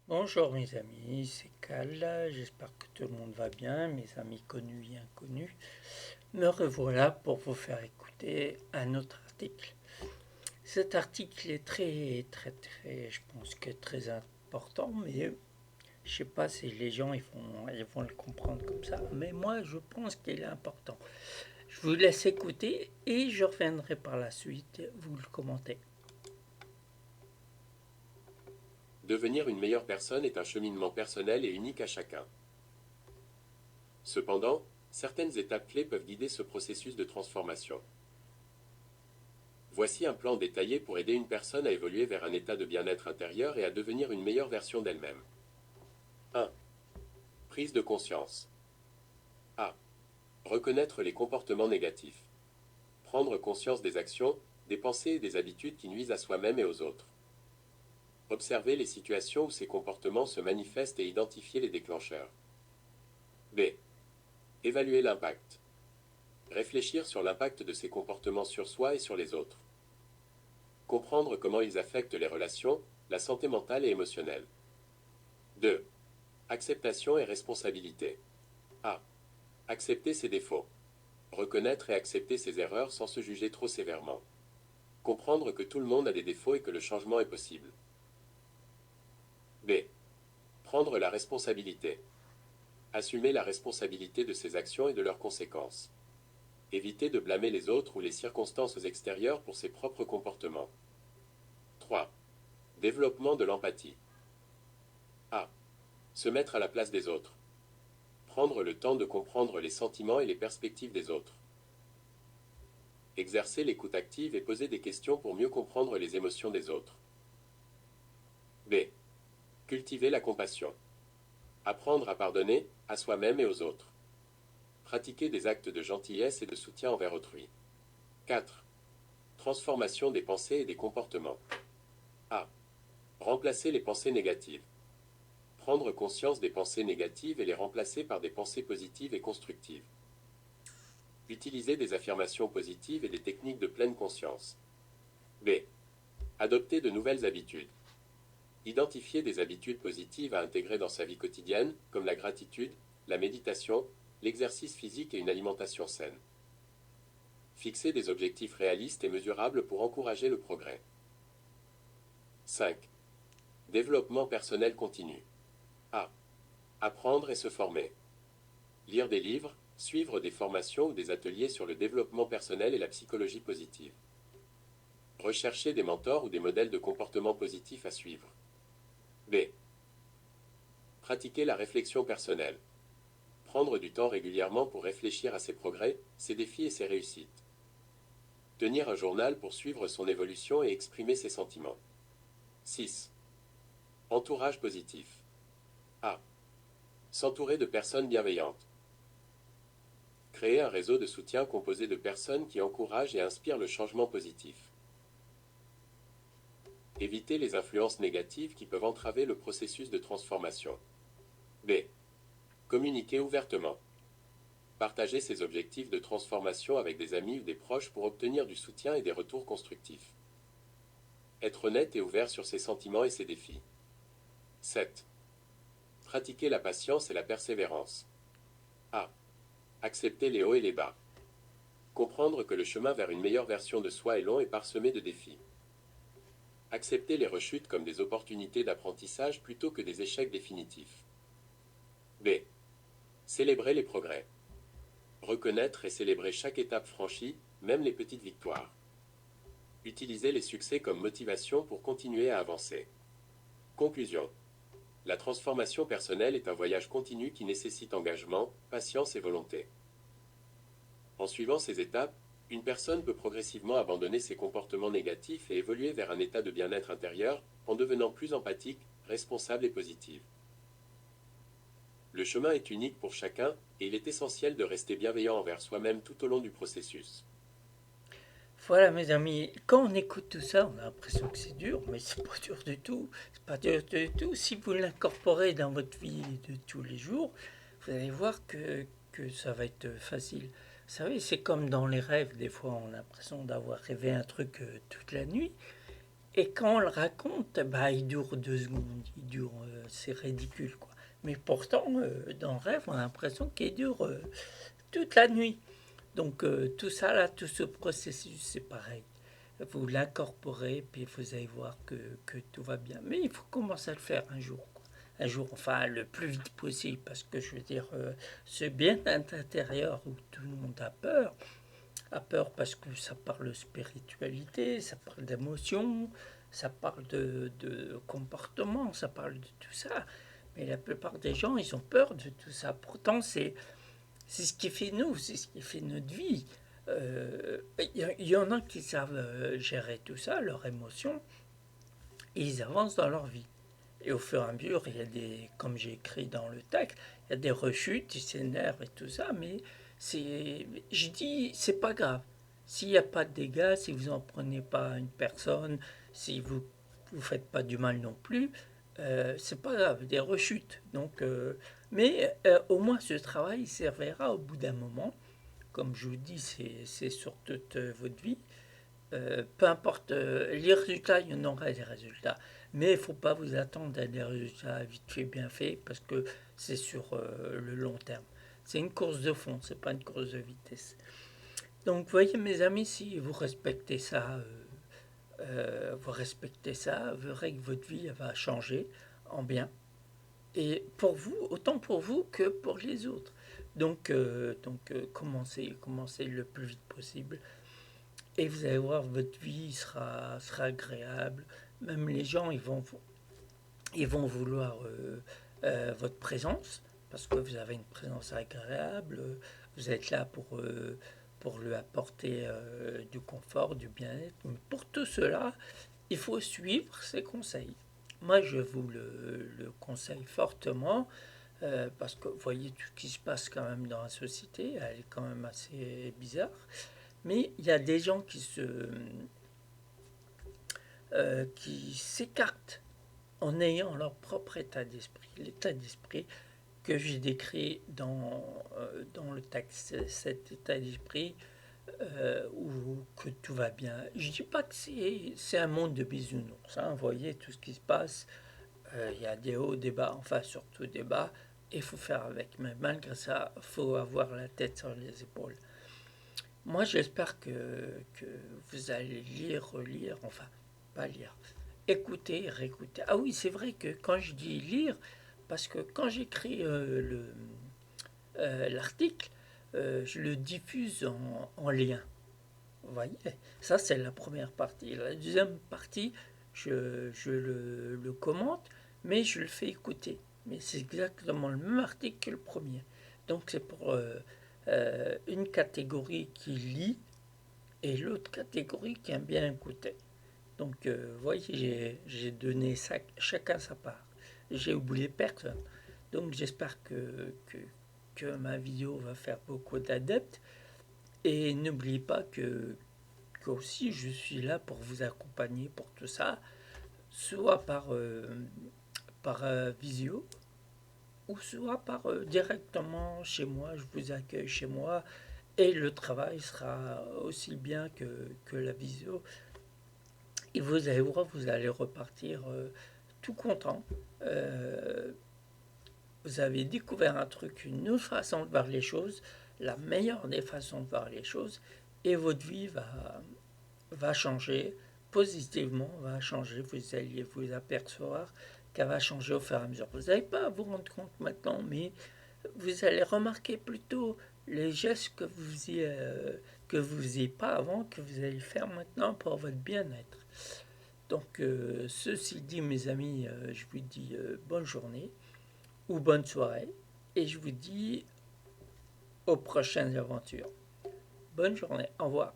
Bonjour mes amis, c'est Cal, j'espère que tout le monde va bien, mes amis connus et inconnus. Me revoilà pour vous faire écouter un autre article. Cet article est très, je pense que très important, mais je sais pas si les gens ils vont le comprendre comme ça, mais moi je pense qu'il est important. Je vous laisse écouter et je reviendrai par la suite vous le commenter. Devenir une meilleure personne est un cheminement personnel et unique à chacun. Cependant, certaines étapes clés peuvent guider ce processus de transformation. Voici un plan détaillé pour aider une personne à évoluer vers un état de bien-être intérieur et à devenir une meilleure version d'elle-même. 1. Prise de conscience. A. Reconnaître les comportements négatifs. Prendre conscience des actions, des pensées et des habitudes qui nuisent à soi-même et aux autres. Observer les situations où ces comportements se manifestent et identifier les déclencheurs. B. Évaluer l'impact. Réfléchir sur l'impact de ces comportements sur soi et sur les autres. Comprendre comment ils affectent les relations, la santé mentale et émotionnelle. 2. Acceptation et responsabilité. A. Accepter ses défauts. Reconnaître et accepter ses erreurs sans se juger trop sévèrement. Comprendre que tout le monde a des défauts et que le changement est possible. B. Prendre la responsabilité. Assumer la responsabilité de ses actions et de leurs conséquences. Éviter de blâmer les autres ou les circonstances extérieures pour ses propres comportements. 3. Développement de l'empathie. A. Se mettre à la place des autres. Prendre le temps de comprendre les sentiments et les perspectives des autres. Exercer l'écoute active et poser des questions pour mieux comprendre les émotions des autres. B. Cultiver la compassion. Apprendre à pardonner, à soi-même et aux autres. Pratiquer des actes de gentillesse et de soutien envers autrui. 4. Transformation des pensées et des comportements. A. Remplacer les pensées négatives. Prendre conscience des pensées négatives et les remplacer par des pensées positives et constructives. Utiliser des affirmations positives et des techniques de pleine conscience. B. Adopter de nouvelles habitudes. Identifier des habitudes positives à intégrer dans sa vie quotidienne, comme la gratitude, la méditation, l'exercice physique et une alimentation saine. Fixer des objectifs réalistes et mesurables pour encourager le progrès. 5. Développement personnel continu. A. Apprendre et se former. Lire des livres, suivre des formations ou des ateliers sur le développement personnel et la psychologie positive. Rechercher des mentors ou des modèles de comportement positif à suivre. B. Pratiquer la réflexion personnelle. Prendre du temps régulièrement pour réfléchir à ses progrès, ses défis et ses réussites. Tenir un journal pour suivre son évolution et exprimer ses sentiments. 6. Entourage positif. A. S'entourer de personnes bienveillantes. Créer un réseau de soutien composé de personnes qui encouragent et inspirent le changement positif. Éviter les influences négatives qui peuvent entraver le processus de transformation. B. Communiquer ouvertement. Partager ses objectifs de transformation avec des amis ou des proches pour obtenir du soutien et des retours constructifs. Être honnête et ouvert sur ses sentiments et ses défis. 7. Pratiquer la patience et la persévérance. A. Accepter les hauts et les bas. Comprendre que le chemin vers une meilleure version de soi est long et parsemé de défis. Accepter les rechutes comme des opportunités d'apprentissage plutôt que des échecs définitifs. B. Célébrer les progrès. Reconnaître et célébrer chaque étape franchie, même les petites victoires. Utiliser les succès comme motivation pour continuer à avancer. Conclusion. La transformation personnelle est un voyage continu qui nécessite engagement, patience et volonté. En suivant ces étapes, une personne peut progressivement abandonner ses comportements négatifs et évoluer vers un état de bien-être intérieur en devenant plus empathique, responsable et positive. Le chemin est unique pour chacun et il est essentiel de rester bienveillant envers soi-même tout au long du processus. Voilà mes amis, quand on écoute tout ça, on a l'impression que c'est dur, mais c'est pas dur du tout. C'est pas dur du tout. Si vous l'incorporez dans votre vie de tous les jours, vous allez voir que ça va être facile. Vous savez, c'est comme dans les rêves, des fois on a l'impression d'avoir rêvé un truc toute la nuit. Et quand on le raconte, bah, il dure 2 secondes, c'est ridicule, quoi. Mais pourtant, dans le rêve, on a l'impression qu'il dure toute la nuit. Donc tout ça, là, tout ce processus, c'est pareil. Vous l'incorporez, puis vous allez voir que tout va bien. Mais il faut commencer à le faire un jour, quoi. Un jour, enfin, le plus vite possible, parce que je veux dire, ce bien-être intérieur où tout le monde a peur parce que ça parle de spiritualité, ça parle d'émotion, ça parle de comportement, ça parle de tout ça. Mais la plupart des gens, ils ont peur de tout ça. Pourtant, c'est ce qui fait nous, c'est ce qui fait notre vie. Y en a qui savent gérer tout ça, leurs émotions, et ils avancent dans leur vie. Et au fur et à mesure, il y a des, comme j'ai écrit dans le texte, il y a des rechutes, ils s'énervent et tout ça, mais je dis, c'est pas grave. S'il n'y a pas de dégâts, si vous n'en prenez pas à une personne, si vous faites pas du mal non plus, c'est pas grave, des rechutes. Donc, mais au moins ce travail servira au bout d'un moment. Comme je vous dis, c'est sur toute votre vie. Peu importe les résultats, il y en aura des résultats. Mais il ne faut pas vous attendre à des résultats vite fait, bien fait, parce que c'est sur le long terme. C'est une course de fond, c'est pas une course de vitesse. Donc, vous voyez, mes amis, si vous respectez ça, vous verrez que votre vie elle va changer en bien. Et pour vous, autant pour vous que pour les autres. Donc, commencez le plus vite possible. Et vous allez voir, votre vie sera agréable. Même les gens, ils vont vouloir votre présence, parce que vous avez une présence agréable. Vous êtes là pour lui apporter du confort, du bien-être. Mais pour tout cela, il faut suivre ses conseils. Moi, je vous le conseille fortement, parce que vous voyez tout ce qui se passe quand même dans la société, elle est quand même assez bizarre. Mais il y a des gens qui s'écartent en ayant leur propre état d'esprit. L'état d'esprit que j'ai décrit dans le texte, cet état d'esprit où que tout va bien. Je ne dis pas que c'est un monde de bisounours. Hein. Vous voyez tout ce qui se passe. Il y a des hauts, des bas, enfin surtout des bas. Et il faut faire avec. Mais malgré ça, il faut avoir la tête sur les épaules. Moi, j'espère que vous allez lire, relire, enfin, pas lire, écouter, réécouter. Ah oui, c'est vrai que quand je dis lire, parce que quand j'écris l'article, je le diffuse en lien. Vous voyez, ça c'est la première partie. La deuxième partie, je le commente, mais je le fais écouter. Mais c'est exactement le même article que le premier. Donc c'est pour une catégorie qui lit et l'autre catégorie qui aime bien écouter. Donc vous voyez, j'ai donné ça, chacun sa part. J'ai oublié personne. Donc j'espère que ma vidéo va faire beaucoup d'adeptes. Et n'oubliez pas que aussi je suis là pour vous accompagner pour tout ça, soit par visio, ou soit par directement chez moi, je vous accueille chez moi, et le travail sera aussi bien que la visio. Et vous allez voir, vous allez repartir tout content. Euh, vous avez découvert un truc, une autre façon de voir les choses, la meilleure des façons de voir les choses, et votre vie va changer positivement, va changer, vous allez vous apercevoir qu'elle va changer au fur et à mesure. Vous n'allez pas à vous rendre compte maintenant, mais vous allez remarquer plutôt les gestes que vous faisiez pas avant, que vous allez faire maintenant pour votre bien-être. Donc, ceci dit, mes amis, je vous dis bonne journée ou bonne soirée et je vous dis aux prochaines aventures. Bonne journée, au revoir.